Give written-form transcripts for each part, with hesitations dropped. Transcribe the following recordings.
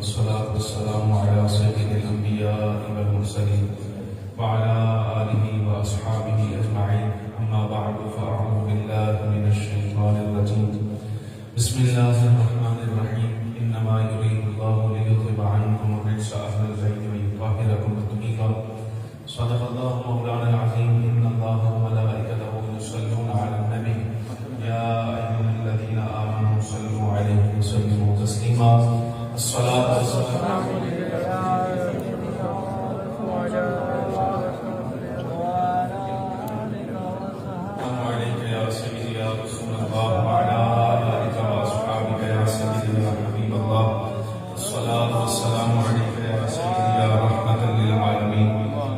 والصلاة والسلام على سيد الأنبياء والمرسلين وعلى آله وأصحابه أجمعين. أما بعد فأعوذ بالله من الشيطان الرجيم. بسم الله الرحمن الرحيم. إنما يريد الله ليذهب عنكم الرجس أهل البيت ويطهركم تطهيرا. صدق الله مولانا العظيم. إن الله وملائكته يصلون على النبي يا أيها الذين آمنوا صلوا عليه وسلموا تسليما. الصلاة والسلام عليك يا سيدي يا رسول الله وعلى آلك وأصحابك يا سيدي يا حبيب الله. الصلاة والسلام عليك يا سيدي يا رحمة للعالمين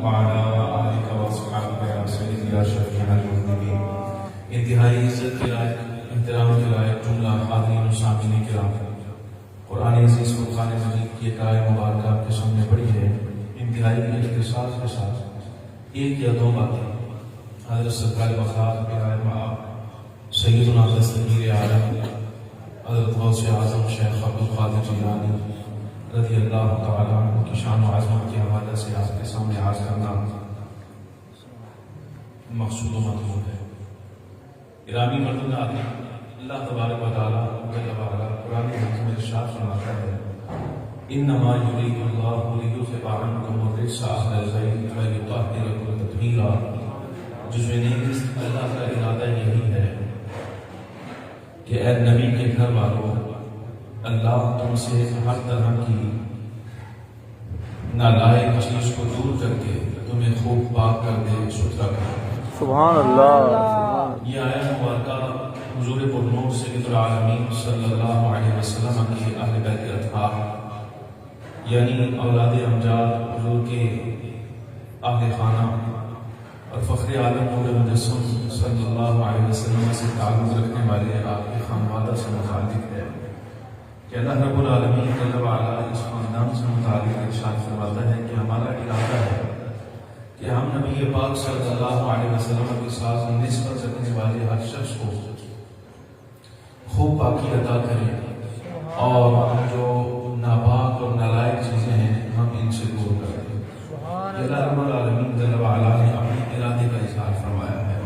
وعلى آلك وأصحابك يا سيدي يا شفيع المذنبين. انتہائی عزت کے لائق، احترام کے لائق جملہ حاضرین و سامعین کرام، قرآن عزیز فرقان مجید کی ایک آیت مبارکہ آپ کے سامنے پڑھی ہے. انتہائی اختصاص کے ساتھ ایک یا دو باتیں حضرت سرکار وفات کے آیت میں آپ سیدنا دستگیر عالم حضرت غوث اعظم شیخ عبدالقادر جیلانی رضی اللہ تعالیٰ عنہ کی شان و عظمت کے حوالے سے آپ کے سامنے عرض کرنا مقصود و مطلوب ہے. گرامی مردان عظیم، اللہ تبارک و تعالیٰ قرآن حکیم میں ارشاد فرماتا ہے انما یرید اللہ لیذھب عنکم الرجس اہل البیت ویطہرکم تطہیرا. جزو نیز اللہ کا ارادہ یہی ہے کہ اے نبی کے گھر والوں، اللہ تم سے ہر طرح کی نالائق چیز کو دور کر کے تمہیں خوب پاک کر دے، ستھرا کر دے. سبحان اللہ. یہ آیت مبارکہ حضور پرنور سید العالمین صلی اللہ علیہ وسلم کی اہل بیت اطہار یعنی اولاد امجاد حضور کے اہل خانہ اور فخر عالم نور مجسم صلی اللہ علیہ وسلم سے تعلق رکھنے والے آپ کے خانوادہ سے متعلق ہے کہ اللہ رب العالمین جل وعلا اس خاندان سے متعلق ارشاد فرماتا ہے کہ ہمارا ارادہ ہے کہ ہم نبی پاک صلی اللہ علیہ وسلم کے ساتھ نسبت رکھنے والے ہر شخص کو خوب پاکی عطا کریں اور جو ناپاک اور نالائق چیزیں ہیں ہم ان سے دور کر دیں. اللہ رب العالمین جل وعلا نے اپنے ارادے کا اظہار فرمایا ہے.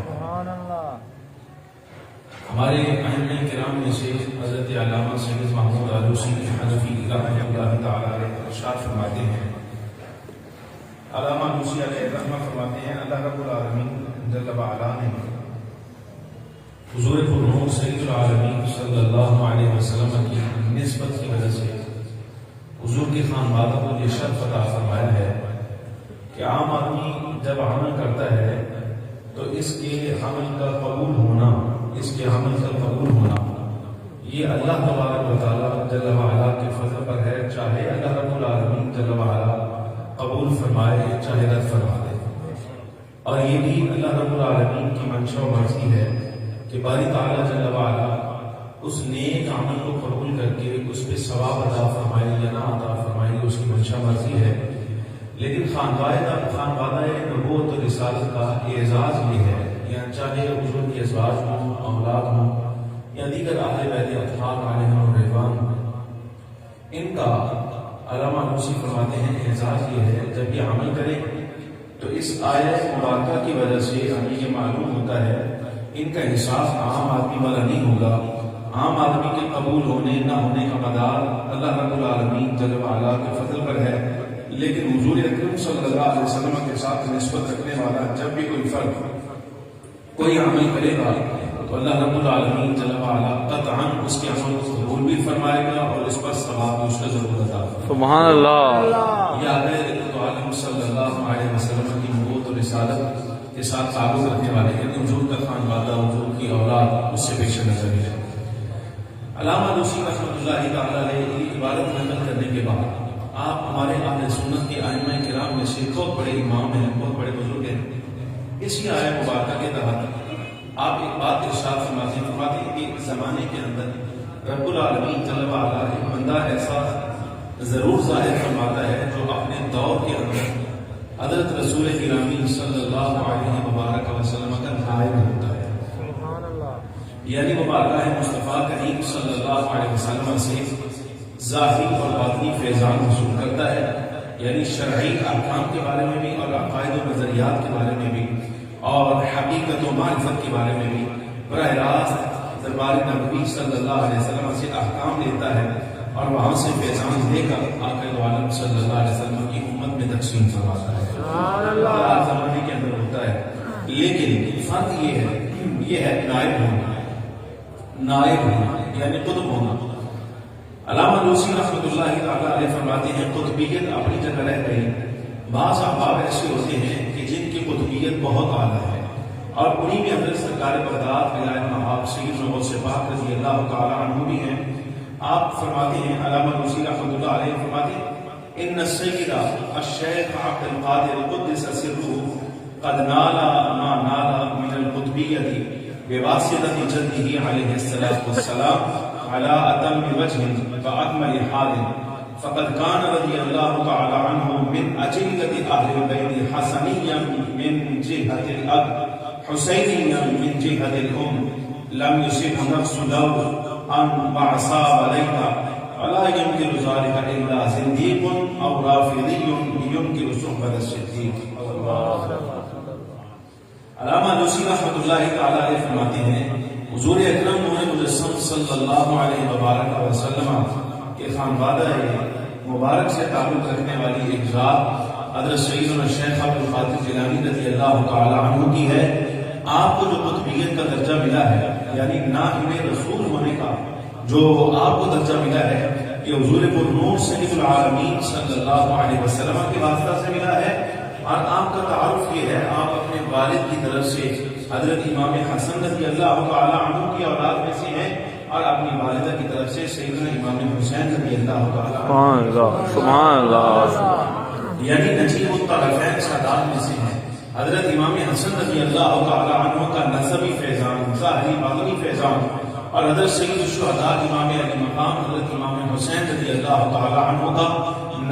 ہمارے ائمہ کرام میں سے حضرت علامہ سید محمود آلوسی حنفی رحمۃ اللہ تعالی علیہ ارشاد فرماتے ہیں، علامہ آلوسی علیہ رحمہ فرماتے ہیں اللہ رب العالمین جل وعلا نے حضور پرنور سید العالمین صلی اللہ علیہ وسلم کی نسبت کی وجہ سے حضور کے خانوادہ کو یہ شرف عطا فرمایا ہے کہ عام آدمی جب عمل کرتا ہے تو اس کے عمل کا قبول ہونا یہ اللہ تبارک و تعالیٰ جل وعلا کے فضل پر ہے، چاہے اللہ رب العالمین جل وعلا قبول فرمائے چاہے رد فرما دے. اور یہ بھی اللہ رب العالمین کی منشا و مرضی ہے کہ باری تعالیٰ جل وعلا اس نیک عمل کو قبول کر کے اس پہ ثواب عطا فرمائے یا نہ عطا فرمائے، اس کی منشا مرضی ہے. لیکن خانوادہ نبوت و رسالت کا اعزاز یہ ہے یا چاہے حضور کی ازواج ہوں، اولاد ہوں یا دیگر اہل بیت اطہار علیہم الرضوان، ان کا علامہ آلوسی فرماتے ہیں اعزاز یہ ہے جب یہ عمل کریں تو اس آیت مبارکہ کی وجہ سے ہمیں یہ معلوم ہوتا ہے ان کا احساس عام آدمی والا نہیں ہوگا. عام آدمی کے قبول ہونے نہ ہونے کا مدار اللہ رب العالمین جل وعلا کے فضل پر ہے. لیکن حضور اکرم صلی اللہ علیہ وسلم کے ساتھ نسبت رکھنے والا جب بھی کوئی عمل کرے گا تو اللہ رب العالمین جل وعلا قطعاً اس کے عمل کو قبول بھی فرمائے گا اور اس پر ثواب بھی اس کا ضرور عطا فرمائے گا. سبحان اللہ. یہ آگے عالم صلی اللہ علیہ وسلم کی نبوت و رسالت کے ساتھ تعلق رکھنے والے ہیں. حضور کا خانوادہ، حضور کی اولاد اس سے پیش نظر ہے. علامہ آلوسی رحمۃ اللہ تعالی علیہ کی عبارت نقل کرنے کے بعد آپ ہمارے اہل سنت کے ائمہ کرام میں سے بہت بڑے امام ہیں، بہت بڑے بزرگ ہیں. اسی آیت مبارکہ کے تحت آپ ایک بات ارشاد فرماتے ہیں کہ اس زمانے کے اندر رب العالمین جل وعلا ایک بندہ ایسا ضرور ظاہر فرماتا ہے جو اپنے دور کے اندر حضرت رسول گرامی صلی اللہ علیہ وسلم کا نائب ہوتا ہے. یعنی وہ بارگاہ مصطفیٰ کریم صلی اللہ علیہ وسلم سے ظاہری اور باطنی فیضان حصول کرتا ہے، یعنی شرعی احکام کے بارے میں بھی اور عقائد و نظریات کے بارے میں بھی اور حقیقت و معرفت کے بارے میں بھی براہ راست دربار نبوی صلی اللہ علیہ وسلم سے احکام لیتا ہے اور وہاں سے فیضان لے کر آقا دو عالم صلی اللہ علیہ وسلم کی امت میں تقسیم فرماتا ہے۔ آج زمانے کے اندر ہوتا ہے، لیکن فرق یہ ہے نائب ہونا یعنی قطب ہونا۔ علامہ لوسی رحمۃ اللہ تعالیٰ علیہ فرماتے ہیں قطبیت اپنی جگہ رہ گئی، بعض احباب ایسے ہوتے ہیں کہ جن کی قطبیت بہت اعلیٰ ہے اور انہی میں حضرت سرکار بغداد ولایت مآب سیدنا غوث پاک رضی اللہ تعالیٰ عنہ بھی ہیں۔ آپ فرماتے ہیں، علامہ لوسی رحمۃ اللہ علیہ فرماتے ہیں، ان السید الشیخ عبد القادر قدس سرہ قد نال ما نال من القطبیت بواسطة جده علیہ الصلاۃ والسلام على أتم وجه وأكمل حال، فقد كان رضي الله تعالى عنه من أجلة أهل البيت حسنيا من جهة الأب حسينيا من جهة الأم، لم يصب نفس لو أن بعصا ليتا، ولا ينكر ذلك إلا زنديق أو رافضي ينكر صحبة الصديق۔ علامہ لوسی رحمۃ اللہ تعالیٰ علیہ فرماتے ہیں، حضور اکرم نور مجسم صلی اللہ علیہ وبارک وسلم کے خانوادہ مبارک سے تعلق رکھنے والی ایک ذات حضرت سیدنا شیخ عبد القادر جیلانی رضی اللہ تعالیٰ عنہ کی ہے۔ آپ کو جو قطبیت کا درجہ ملا ہے، یعنی نائب رسول ہونے کا جو آپ کو درجہ ملا ہے، یہ حضور پرنور سید العالمین صلی اللہ علیہ وسلم کے واسطہ سے ملا ہے۔ اور آپ کا تعارف یہ ہے، آپ اپنے والد کی طرف سے حضرت امام حسن رضی اللہ تعالی عنہ کی اولاد میں سے ہیں اور اپنی والدہ کی طرف سے سیدنا امام حسین رضی اللہ تعالی عنہ، سبحان اللہ، یعنی نجیب الطرفین سادات میں سے ہیں۔ حضرت امام حسن رضی اللہ تعالی عنہ کا نسبی فیضان، ظاہری باطنی فیضان، اور حضرت سید الشہداء امام علی مقام حضرت امام حسین رضی اللہ تعالی عنہ کا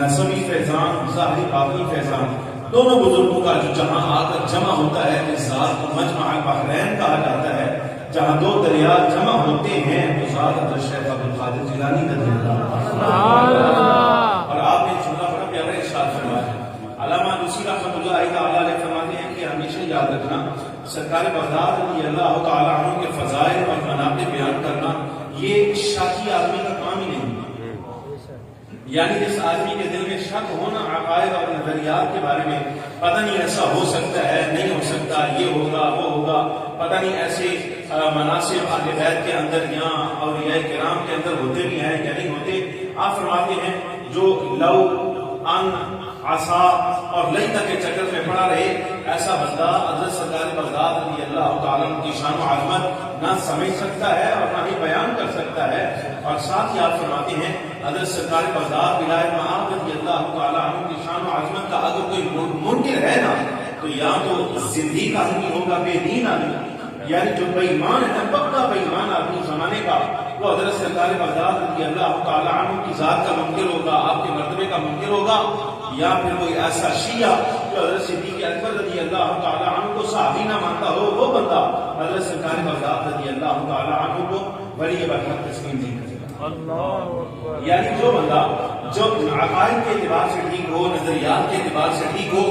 نسبی فیضان، ظاہری باطنی فیضان، دونوں بزرگوں کا جو جہاں آ کر جمع ہوتا ہے، اس ذات کو مجمع البحرین کہا جاتا ہے، جہاں دو دریا جمع ہوتے ہیں، وہ ذات حضرت شیخ عبد القادر جیلانی رضی اللہ عنہ۔ اور آپ نے جملہ بڑا پیارا ارشاد فرمایا، علامہ لوسی رحمۃ اللہ تعالیٰ علیہ فرماتے ہیں کہ ہمیشہ یاد رکھنا، سرکار بغداد رضی اللہ تعالیٰ عنہ کے فضائل اور مناقب بیان کرنا یہ شاکی آدمی کا کام ہی نہیں، یعنی جس آدمی کے دل میں شک ہونا عقائد اور نظریات کے بارے میں، پتہ نہیں ایسا ہو سکتا ہے، نہیں ہو سکتا، یہ ہوگا وہ ہوگا، پتہ نہیں ایسے مناسب اہل بیت کے اندر یا اولیاء کرام کے اندر ہوتے بھی ہیں یا نہیں ہوتے۔ آپ فرماتے ہیں جو لو ان عصا اور لیتا کے چکر میں پڑا رہے، ایسا بندہ حضرت سرکار بغداد رضی اللہ تعالیٰ کی شان و عظمت نہ سمجھ سکتا ہے اور نہ ہی بیان کر سکتا ہے۔ اور ساتھ ہی آپ فرماتے ہیں حضرت سرکار بغداد ولایت مآب رضی اللہ تعالیٰ عنہ کی شان و عظمت کا اگر کوئی منکر ہے نا، تو یا تو زندگی آدمی ہوگا، بے دین آدمی، یعنی جو بے ایمان ہے، پکا بے ایمان آدمی زمانے کا، وہ حضرت سرکار بغداد رضی اللہ تعالیٰ عنہ کی ذات کا منکر ہوگا، آپ کے مرتبے کا منکر ہوگا، یا پھر کوئی ایسا شیعہ جو حضرت صدیق اکبر رضی اللہ تعالیٰ عنہ کو صحابی نہ مانتا ہو، وہ بندہ حضرت سرکار بغداد رضی اللہ تعالیٰ عنہ کو ولی برحق تسلیم نہیں کرے گا۔ یعنی جو بندہ جو عقائد کے اعتبار سے ٹھیک ہو، نظریات کے اعتبار سے ٹھیک ہو،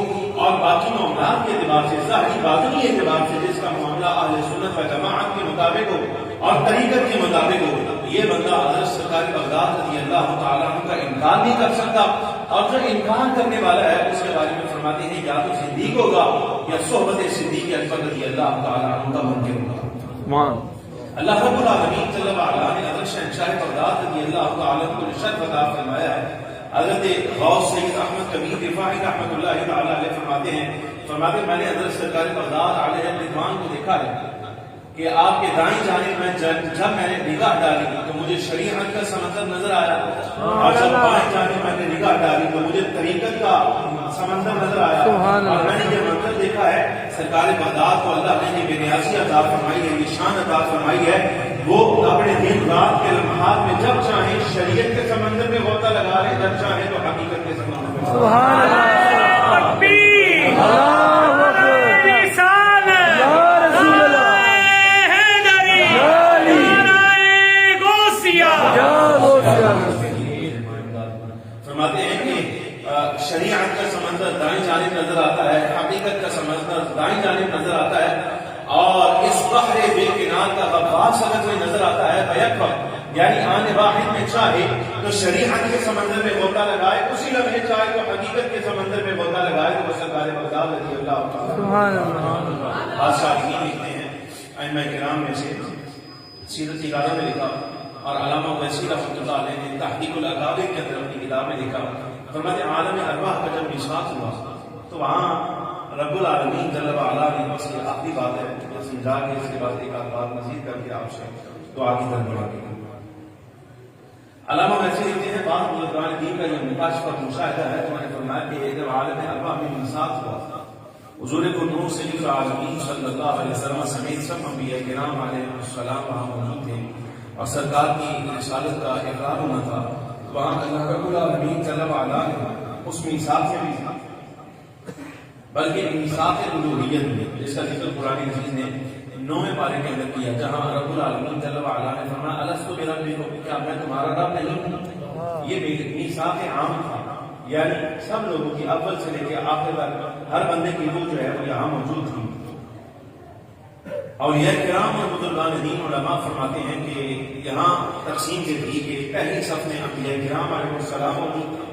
اور باقی معاملات کے اعتبار سے، ظاہری باطنی اعتبار سے جس کا معاملہ اہل سنت و جماعت کے مطابق ہو اور طریقت کے مطابق ہو، یہ بندہ حضرت سرکار بغداد رضی اللہ تعالیٰ عنہ کا انکار نہیں کر سکتا۔ اور جو انکار کرنے والا ہے اس کے بارے میں فرماتے ہیں یا تو صدیق ہوگا یا صحبت صدیق اکبر رضی اللہ تعالیٰ عنہ کا منکر ہوگا۔ اللہ رب العالمین جل وعلا نے حضرت شہنشاہ بغداد رضی اللہ تعالیٰ عنہ کو رشد عطا فرمایا ہے۔ حضرت غوث سید احمد کبیر رفاعی رحمۃ اللہ تعالیٰ علیہ فرماتے ہیں، میں نے حضرت سرکار بغداد علیہ رضوان کو دیکھا ہے کہ آپ کے دائیں جانب میں جب میں نے نگاہ ڈالی تو مجھے شریعت کا سمندر نظر آیا، اور جب بائیں جانب میں نے نگاہ ڈالی تو مجھے طریقت کا سمندر نظر آیا۔ اور میں نے یہ منظر دیکھا ہے، سرکار بغداد کو اللہ نے بے نیازی عطا فرمائی ہے، یہ شان عطا فرمائی ہے، وہ اپنے دن رات کے لمحات میں جب چاہیں شریعت کے سمندر میں غوطہ لگا رہے، جب چاہیں تو حقیقت کے سمندر میں۔ سبحان اللہ، فرماتے ہیں کہ شریعت کا سمندر دائیں جانب نظر آتا ہے، حقیقت کا سمندر دائیں جانب نظر آتا ہے، اور اس بحر بے کنار کا غواص اگر کوئی نظر آتا ہے بیکفر، یعنی آنے واحد میں چاہے تو شریعت کے سمندر میں غوطہ لگائے، اسی لمحے چاہے تو حقیقت کے سمندر میں غوطہ لگائے، تو وہ سرکار بغداد رضی اللہ تعالیٰ بادشاہ لکھتے ہیں ائمہ کرام میں سے سیرت ادارہ میں لکھا، اور علامہ ویسی رحمۃ اللہ علیہ نے تحقیق الاکابر کے اندر اپنی کتاب میں لکھا، فرماتے ہیں عالم ارواح کا جب میثاق ہوا تو وہاں رب العالمین جل وعلا نے بس یہ آخری بات ہے جو سمجھا کے اس کے بعد ایک آدھ بات مزید کر کے آپ سے دعا کی طرف بڑھا کے علامہ ویسی لکھتے ہیں بعض بزرگان دین کا یہ نقاش پر مشاہدہ ہے، تو میں نے فرمایا کہ جب عالم ارواح میں میثاق ہوا حضور نور سید العالمین صلی اللہ علیہ وسلم سمیت سب انبیاء کرام علیہ السلام وہاں موجود تھے، اور سرکار کی رسالت کا اقرار ہونا تھا، وہاں اللہ رب العالمین جل وعلا نے اس میثاق سے بھی تھا، بلکہ میثاق الوہیت میں جس کا ذکر قرآن عزیز نے 9ویں پارے کے اندر کیا، جہاں رب العالمین جل وعلا نے فرمایا الست بربکم، کیا میں تمہارا رب نہیں ہوں؟ یہ میثاق عام تھا، یعنی سب لوگوں کی اول سے لے کے آخر تک ہر بندے کی روح جو ہے وہ یہاں موجود تھی، اور یہ کرام اور بزرگان دین علماء فرماتے ہیں کہ یہاں تقسیم یہ تھی کہ پہلی صف میں انبیاء کرام علیہ السلام موجود تھے،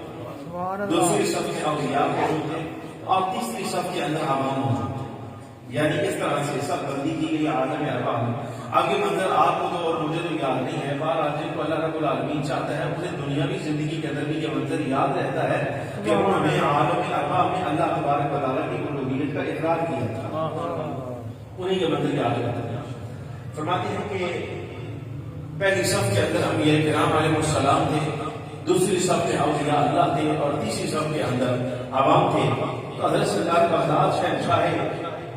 دوسری صف میں اولیاء موجود تھے، اور تیسری صف کے اندر عوام موجود تھے، یعنی اس طرح سے سب بندی کی گئی عالم ارواح میں۔ اب یہ منظر آپ کو تو اور مجھے تو یاد نہیں ہے، بہرحال جن کو اللہ رب العالمین چاہتا ہے انہیں دنیاوی زندگی کے اندر بھی یہ منظر یاد رہتا ہے کہ انہوں نے عالم ارواح میں اللہ تبارک و تعالیٰ کی الوہیت کا اقرار کیا تھا، انہیں یہ منظر یاد رہتا ہے۔ فرماتے ہیں کہ پہلی صف کے اندر انبیاء کرام علیہ السلام تھے، دوسری صف میں اولیاء اللہ تھے، اور تیسری صف کے اندر عوام تھے، تو حضرت سرکار بغداد شہنشاہ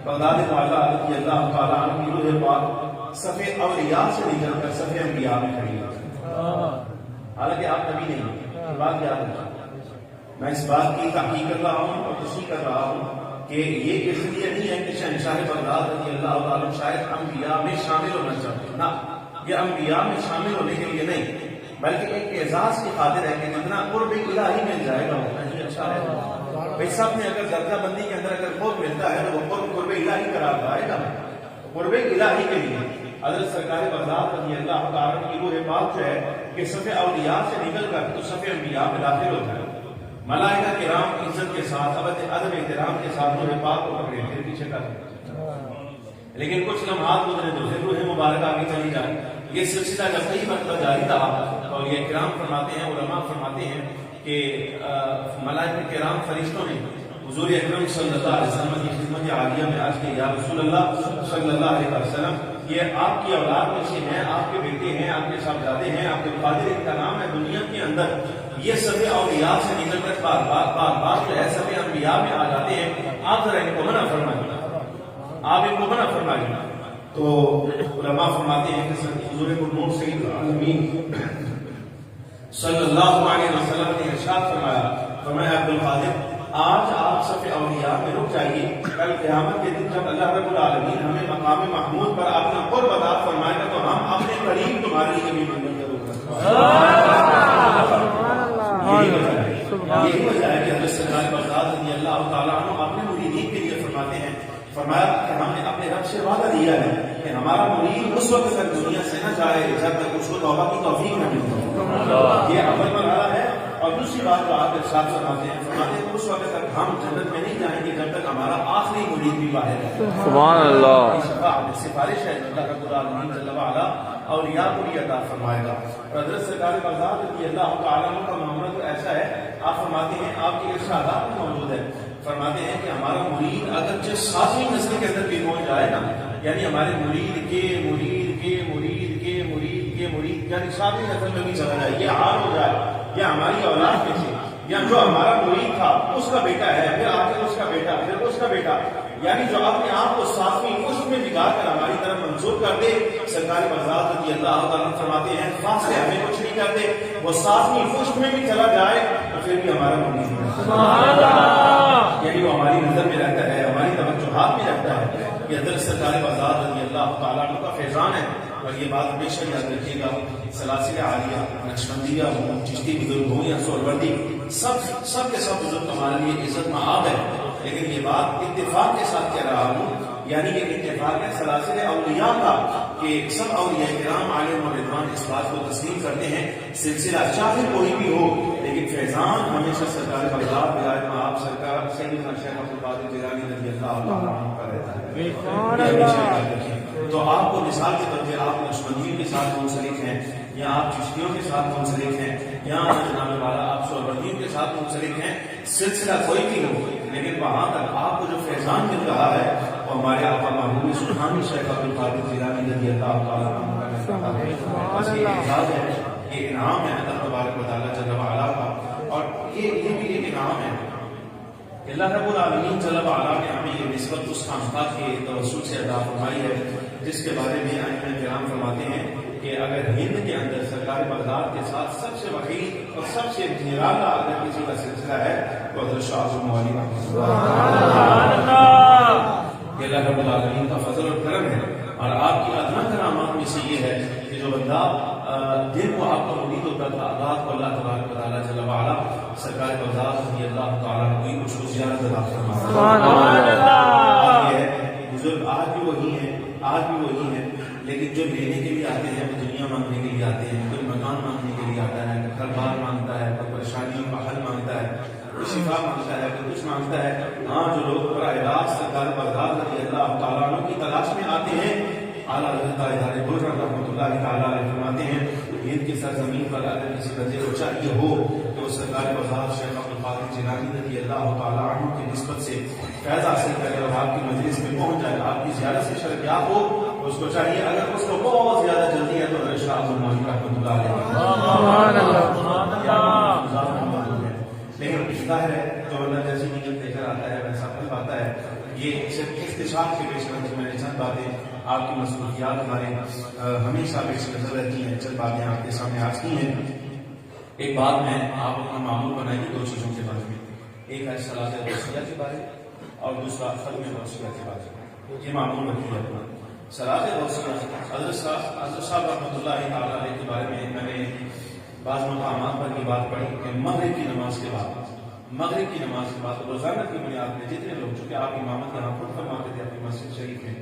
بغداد والا رضی اللہ تعالیٰ عنہ کی روح پاک صف اولیاء سے نکل کر صف انبیاء میں کھڑی ہوئی، حالانکہ آپ نبی نہیں ہیں، یہ بات یاد رکھیں۔ میں اس بات کی تحقیق کر رہا ہوں اور تصحیح کر رہا ہوں کہ یہ اس لیے نہیں ہے کہ شہنشاہ بغداد رضی اللہ تعالیٰ شاید انبیاء میں شامل ہونا چاہتے ہیں، نہ، یہ انبیاء میں شامل ہونے کے لیے نہیں، بلکہ ایک اعزاز کی خاطر ہے کہ جتنا قرب الہی مل جائے گا اتنا ہی اچھا ہے۔ بھائی سب میں اگر درجہ بندی کے اندر اگر قرب ملتا ہے تو وہ قرب الہی قرار پائے گا، قرب الہی کے لیے حضرت سرکار بغداد رضی اللہ تعالیٰ کی روح پاک جو ہے کہ صف اولیاء سے نکل کر تو صف انبیاء میں داخل ہوتا ہے، ملائکہ کرام عزت کے ساتھ ادب احترام کے ساتھ روح پاک کو پکڑے پھر پیچھے کر، لیکن کچھ لمحات گزرے تو پھر روح مبارک آگے چلی جائے۔ یہ سلسلہ جب کئی مرتبہ جاری رہا، اور یہ کرام فرماتے ہیں، علماء فرماتے ہیں کہ ملائکہ کرام فرشتوں نے حضور اکرم صلی اللہ علیہ وسلم کی خدمت عالیہ میں عرض کی، یا رسول اللہ صلی اللہ علیہ وسلم، یہ آپ کی اولاد میں سے ہیں، آپ کے بیٹے ہیں، آپ کے صاحبزادے ہیں، آپ کے قادر کا نام ہے دنیا کے اندر، یہ صف اولیاء سے نکل کر بار بار جو ہے صف انبیاء میں آ جاتے ہیں، آپ ذرا ان کو منع فرمائیے، آپ ان کو منع فرمائیے۔ تو علماء فرماتے ہیں کہ حضور نور سید العالمین صلی اللہ علیہ وسلم نے ارشاد فرمایا عبد القادر آج آپ صف اولیاء میں رک جائیے، کل قیامت کے دن جب اللہ رب العالمین ہمیں مقام محمود پر اپنا قرب عطا فرمائے گا تو ہم اپنے قریب تمہارے لیے بھی منت ضرور کریں گے۔ یہی وجہ ہے کہ حضرت سرکار بغداد رضی اللہ تعالیٰ عنہ اپنے مریدین کے لیے فرماتے ہیں، فرمایا کہ ہم نے اپنے رب سے وعدہ دیا ہے کہ ہمارا مرید اس وقت تک دنیا سے نہ جائے جب تک اس کو توبہ کی توفیق نہ مل جائے۔ یہ اول مرحلہ ہے، اور دوسری بات جو آپ ارشاد فرماتے ہیں اس وقت تک ہم جنت میں نہیں جائیں گے جب تک ہمارا آخری مرید بھی باہر ہے۔ سبحان اللہ۔ سفارش ہے اللہ رب العالمین جل وعلا اولیاء کو بھی عطا فرمائے گا۔ حضرت سرکار بغداد رضی اللہ تعالیٰ عنہ کا معاملہ تو ایسا ہے، آپ فرماتے ہیں آپ کے ارشادات میں موجود ہے، فرماتے ہیں کہ ہمارا مرید اگرچہ 7ویں نسل کے اندر بھی پہنچ جائے نا، یعنی ہمارے مرید کے مرید کے مرید کے مرید کے مرید یعنی 7ویں نسل میں بھی چلا جائے، یہ حال ہو جائے، یہ ہماری اولاد میں سے، یا جو ہمارا مرید تھا اس کا بیٹا ہے، پھر آخر اس کا بیٹا، پھر اس کا بیٹا، یعنی جو اپنے آپ کو 7ویں پشت میں بگاڑ کر ہماری طرف منسوخ کر دے، سرکار بغداد رضی اللہ تعالیٰ فرماتے ہیں فاصلے ہمیں کچھ نہیں کرتے، وہ 7ویں پشت میں بھی چلا جائے تو پھر بھی ہمارا مرید ہے، یعنی وہ ہماری نظر میں رہتا ہے، ہماری توجہات میں رہتا ہے۔ یہ حضرت سرکار بغداد رضی اللہ تعالیٰ عنہ کا فیضان ہے۔ اور یہ بات ہمیشہ یاد رکھیے گا، سلاسل عالیہ، نقشبندیہ ہوں، چشتی بزرگ ہوں یا سہروردی، سب کے سب بزرگ ہمارے لیے عزت مآب ہے، لیکن یہ بات اتفاق کے ساتھ کہہ رہا ہوں، یعنی کہ اتفاق ہے سلاسل اولیاء کا کہ سب اولیاء کرام عالم اور رضوان اس بات کو تسلیم کرتے ہیں، سلسلہ چاہے کوئی بھی ہو، لیکن فیضان ہمیشہ سرکار بغداد ولایت مآب سرکار سیدنا شیخ عبدالقادر جیلانی رضی اللہ تعالیٰ عنہ کا رہتا ہے۔ یہ ہمیشہ یاد رکھیں۔ تو آپ کو مثال کے طور پہ آپ نقشبندیوں کے ساتھ منسلک ہیں، یا آپ چشتیوں کے ساتھ منسلک ہیں، یا جناب والا آپ سہروردیوں کے ساتھ منسلک ہیں، سلسلہ کوئی بھی ہو، لیکن وہاں تک آپ کو جو فیضان مل رہا ہے وہ ہمارے آقا محبوب سبحانی شیخ عبدالقادر جیلانی رضی اللہ تعالیٰ عنہ کا رہتا ہے۔ بس یہ اعزاز ہے، یہ انعام ہے اللہ تبارک و تعالیٰ جل وعلا کا، اور یہ بھی ایک انعام ہے کہ اللہ رب العالمین جل وعلا نے ہمیں یہ نسبت اس خانقاہ کے توسل سے عطا فرمائی ہے جس کے بارے میں ائمہ کرام فرماتے ہیں کہ اگر ہند کے اندر سرکار بغداد کے ساتھ سب سے وحید اور سب سے نرالا اگر کسی کا سلسلہ ہے تو حضرت شاہ عبد المعالی یہ اللہ رب العالمین کا فضل اور کرم ہے، اور آپ کی ادنا کرامات میں سے یہ ہے کہ جو بندہ دل کو آپ کا امید ہوتا تھا، رات کو اللہ تبارک و تعالیٰ جل وعلا سرکار بغداد رضی اللہ تعالیٰ کوئی کچھ زیارت عطا فرماتا ہے۔ بزرگ آج بھی وہی ہیں، لیکن جو لینے کے لیے آتے ہیں وہ دنیا مانگنے کے لیے آتے ہیں، کوئی مکان مانگنے کے لیے آتا ہے، کوئی گھر بار مانگتا ہے، کوئی پریشانی کا حل مانگتا ہے، کوئی شفا مانگتا ہے، کوئی کچھ مانگتا ہے۔ ہاں جو لوگ براہ راست سرکار بغداد رضی اللہ تعالیٰ عنہ کی تلاش میں آتے ہیں، اعلیٰ حضرت ادارے گلر رحمۃ اللہ تعالیٰ علیہ فرماتے ہیں ہند کی سرزمین پر اگر کسی بندے کو چاہیے ہو کہ وہ سرکار بغداد شیخ عبدالقادر جیلانی رضی اللہ تعالیٰ عنہ کی نسبت سے فیض حاصل کرے اور آپ کی مجلس میں پہنچ جائے، آپ کی زیارت سے شرکیات ہو، اس کو چاہیے اگر اس کو بہت زیادہ جلدی ہے تو حضرت شاہ عبد المعالی رحمۃ اللہ علیہ لیکن ظاہر ہے جو اللہ جیسی نیت لے کر آتا ہے ویسا پھل پاتا ہے۔ یہ صرف اختصار کے پیش نظر میں نے چند باتیں آپ کی مصروفیات ہمارے ہمیشہ پیش نظر رہتی ہیں، چند باتیں آپ کے سامنے آج کی ہیں۔ ایک بات میں آپ اپنا معمول بنائیے دو چیزوں کے بارے میں، ایک ہے صلاۃ غوثیہ کے بارے میں اور دوسرا ختم غوثیہ کے بارے میں۔ یہ معمول رکھیے اپنا صلاۃ غوثیہ۔ حضرت صاحب رحمۃ اللہ تعالیٰ علیہ کے بارے میں نے بعض مقامات پر یہ بات پڑھی کہ مغرب کی نماز کے بعد روزانہ کی بنیاد میں جتنے لوگ، چونکہ آپ امامت یہاں خود فرماتے تھے اپنی مسجد شریف میں،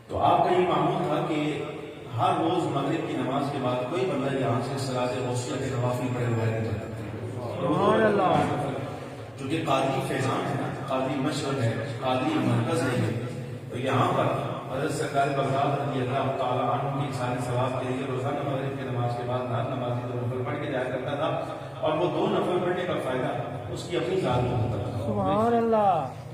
تو آپ کا یہ معمول تھا کہ ہر روز مغرب کی نماز کے بعد کوئی بندہ یہاں سے صلاۃ غوثیہ کے نوافل پڑھے ہوئے نہیں جاتا، چونکہ قادری فیضان ہے، قادری مشرق ہے، قادری مرکز ہے، تو یہاں پر حضرت سرکار بغداد رضی اللہ تعالیٰ عنہ کی سارے ثواب کے لیے روزانہ مغرب کی نماز کے بعد ہر نمازی 2 نفل پڑھ کے جایا کرتا تھا، اور وہ 2 نفل پڑھنے کا فائدہ اس کی اپنی ذات میں ہوتا تھا۔ سبحان اللہ۔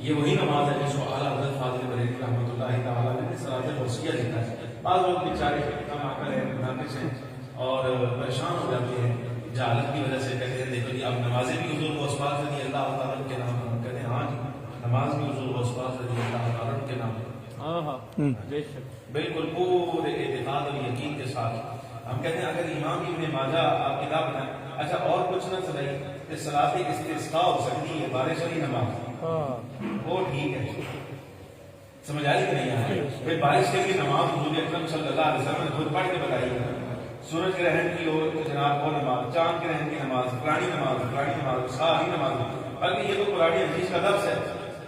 یہ وہی نماز ہے جس کو اعلیٰ حضرت فاضل بریلوی رحمۃ اللہ تعالیٰ نے صلاۃ غوثیہ لکھا ہے۔ بعض لوگ بیچارے کم عقل ہیں، ناقص ہیں اور پریشان ہو جاتے ہیں جہالت کی وجہ سے، کہتے ہیں دیکھو جی اب نمازیں بھی حضور غوث پاک رضی اللہ تعالیٰ کے نام پر، کہتے ہیں ہاں جی نماز بھی حضور غوث پاک رضی اللہ تعالیٰ کے نام پر، بالکل پورے اعتقاد اور یقین کے ساتھ ہم کہتے ہیں اگر امام ابن ماجہ آپ کتاب بنائیں، اچھا اور کچھ نہ چلائی کہ صلاۃ استسقاء ہو سکتی ہے، بارش والی نماز وہ ٹھیک ہے، سمجھ آئی کہ نہیں آئی؟ پھر بارش کے لیے نماز حضور اکرم صلی اللہ علیہ وسلم نے خود پڑھ کے بتائی ہے، سورج گرہن کی ہو جناب وہ نماز، چاند گرہن کی نماز، فلانی نماز ساری نماز، بلکہ یہ تو قرآن عزیز کا لفظ ہے،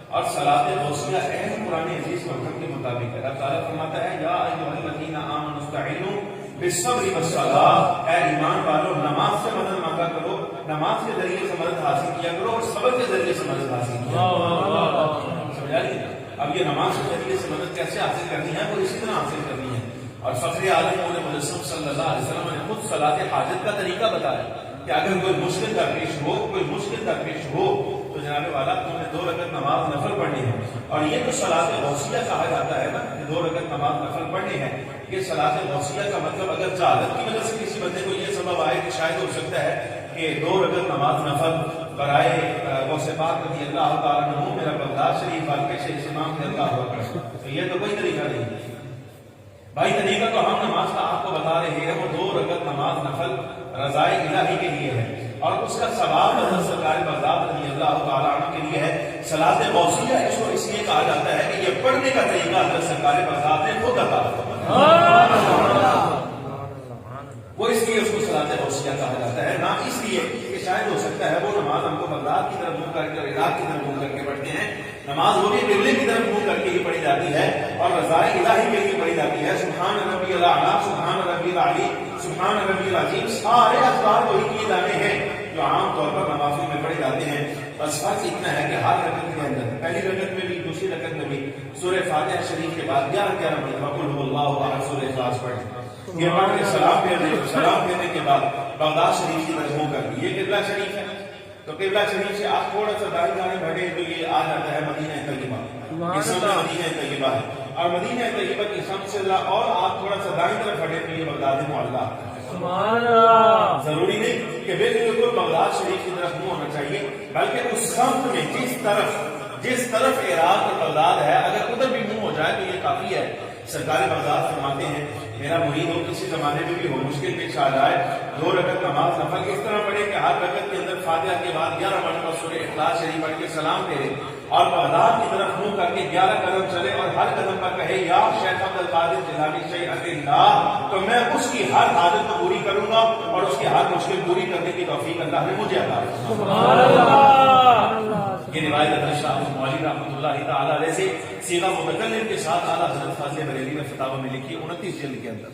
اور صلاۃ غوثیہ اہم قرآن عزیز کے حکم کے مطابق ہے۔ اللہ تعالیٰ فرماتا ہے یا ایھا الذین آمنوا استعینوا بالصبر والصلاۃ، اے ایمان والو نماز سے مدد مانگا کرو، نماز کے ذریعے سے مدد حاصل کیا کرو اور صبر کے ذریعے سے مدد حاصل کیا کرو۔ سمجھا نہیں؟ اب یہ نماز کے ذریعے سے مدد کیسے حاصل کرنی ہے، وہ اسی طرح حاصل کرنی ہے، اور فخر عالم پورے مجسم صلی اللہ علیہ وسلم نے خود صلاۃ حاجت کا طریقہ بتایا کہ اگر کوئی مشکل درپیش ہو تو جناب والا تم نے 2 رکعت نماز نفل پڑھنی ہے، اور یہ تو صلاۃ غوثیہ کہا جاتا ہے نا کہ 2 رکعت نماز نفل پڑھنی ہے۔ یہ صلاۃ غوثیہ کا مطلب اگر جہالت کی وجہ سے کسی بندے کو یہ سبب آئے کہ شاید ہو سکتا ہے کہ 2 رکعت نماز نفل برائے غوث پاک رضی اللہ تعالیٰ عنہ میرا بغداد شریف واقعے سے امام سے اللہ اکبر، تو یہ تو کوئی طریقہ نہیں بھائی، طریقہ تو ہم نماز کا آپ کو بتا رہے ہیں، وہ 2 رکعت نماز نفل رضائے الہی کے لیے ہے، اور اس کا ثواب حضرت سرکار بغداد رضی اللہ تعالیٰ عنہ کے لیے ہے۔ صلاۃ غوثیہ اس کو اس لیے کہا جاتا ہے کہ یہ پڑھنے کا طریقہ حضرت سرکار بغداد نے خود عطا فرمایا۔ وہ اس لیے اس کو صلاۃ غوثیہ کہا جاتا ہے، نہ اس لیے کہ شاید ہو سکتا ہے وہ نماز ہم کو بغداد کی طرف منہ کر کے اور عراق کی طرف منہ کر کے پڑھتے ہیں، نماز وہ بھی قبلے کی طرف منہ کر کے ہی پڑھی جاتی ہے اور رضائے الہی کے لیے پڑھی جاتی ہے۔ سبحان ربی الاعلیٰ، سبحان ربی العلی، سبحان ربی العظیم، سارے اذکار وہی کیے جانے ہیں جو عام طور پر نوافل میں پڑھے جاتے ہیں۔ بس فرق اتنا ہے کہ ہر رکعت کے اندر پہلی رکعت میں بھی دوسری رکعت میں بھی سورہ فاتحہ شریف کے بعد 11 مرتبہ قل هو اللہ احد سورہ اخلاص پڑھیں، یہ پڑھ کے سلام پھیرنے کے بعد بغداد شریف کی طرف منہ کر کے، یہ قبلہ شریف ہے تو قبلہ شریف سے آپ تھوڑا سا دائیں بائیں بڑھے تو یہ آ جاتا ہے مدینہ طیبہ، یہ سب مدینہ طیبہ ہے، اور مدینہ طیبہ کی سب سے اور آپ تھوڑا سا دائیں طرف بڑھے تو یہ بغداد معلیٰ۔ ضروری نہیں کہ بالکل بغداد شریف کی طرف منہ ہونا چاہیے، بلکہ اس سمت میں جس طرف عراق اور بغداد ہے اگر ادھر بھی منہ ہو جائے تو یہ کافی ہے۔ سرکار بغداد فرماتے ہیں میرا مرید ہو کسی زمانے میں بھی ہو مشکل پیش آ جائے 2 رکعت نماز نفل اس طرح پڑھے کہ ہر رکعت کے اندر فاتحہ کے بعد 11 مرتبہ سورہ اخلاص شریف پڑھ کے سلام پھیرے اور بغداد کی طرف منہ کر کے 11 قدم چلے اور ہر قدم پر کہے یا شیخ عبد القادر جیلانی شیخ اللہ، تو میں اس کی ہر حاجت کو پوری کروں گا اور اس کی ہر مشکل پوری کرنے کی توفیق اللہ نے مجھے عطا کی۔ یہ روایت حضرت شاہ مولی رحمۃ اللہ تعالی علیہ سے سیغہ متکلم کے ساتھ اعلیٰ حضرت فاضل بریلوی نے فتاوی میں لکھی 29 جلد کے اندر،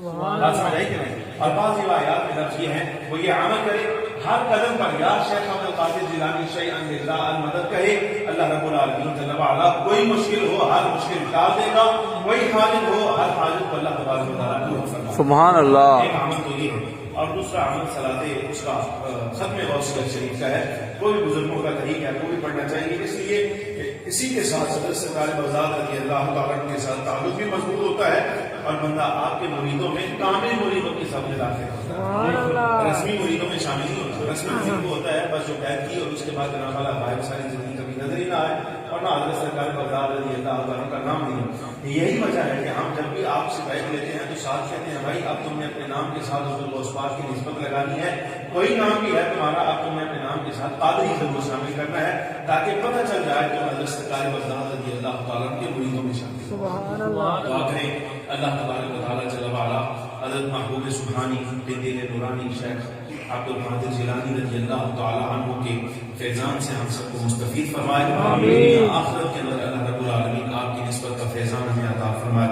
بات سمجھ آئی کہ نہیں؟ اور بعض روایات میں لفظ یہ ہیں وہ یہ عمل کرے ہر قدم پر یا شیخ عبد القادر جیلانی شیئا للہ المدد کہے، اللہ رب العالمین جل وعلا کوئی مشکل ہو ہر مشکل ٹال دے گا، کوئی حاجت ہو ہر حاجت کو اللہ تبارک و تعالیٰ پورا فرمائے گا۔ سبحان اللہ۔ ایک عمل تو یہ ہے، اور دوسرا عمل صلاۃ اس کا ختم غوثیہ شریف کا ہے، کوئی بزرگوں کا طریقہ ہے وہ بھی پڑھنا چاہیے، اس لیے اسی کے ساتھ صدر سرکار بغداد رضی اللہ تعالیٰ کے ساتھ تعلق بھی مضبوط ہوتا ہے اور بندہ آپ کے مریدوں میں کامل مریدوں کی سب میں داخل ہوتا ہے، رسمی مریدوں میں شامل نہیں ہوتا۔ رسمی مرید وہ ہوتا ہے بس جو بیعت کی اور اس کے بعد جناب والا بھائی ساری زندگی کبھی نظر ہی نہ آئے اور نہ حضرت سرکار بغداد رضی اللہ تعالیٰ کا نام لیا۔ یہی وجہ ہے کہ ہم جب بھی آپ سے بیعت لیتے ہیں تو ساتھ کہتے ہیں بھائی اب تم نے اپنے نام کے ساتھ حضرت غوث پاک کی نسبت لگانی ہے، کوئی نام بھی ہے تمہارا اب تم نے اپنے نام کے ساتھ قادری ضرور شامل کرنا ہے تاکہ پتہ چل جائے کہ حضرت سرکار بغداد رضی اللہ تعالیٰ کے مریدوں میں شامل ہے۔ دعا کریں اللہ تبارک و تعالیٰ جل وعلا حضرت محبوب سبحانی دل نورانی شیخ عبد القادر جیلانی رضی اللہ تعالیٰ عنہ کے فیضان سے ہم سب کو مستفید فرمائے، آخرت کے اندر اللہ رب العالمین آپ کی نسبت کا فیضان ہمیں عطا فرمائے۔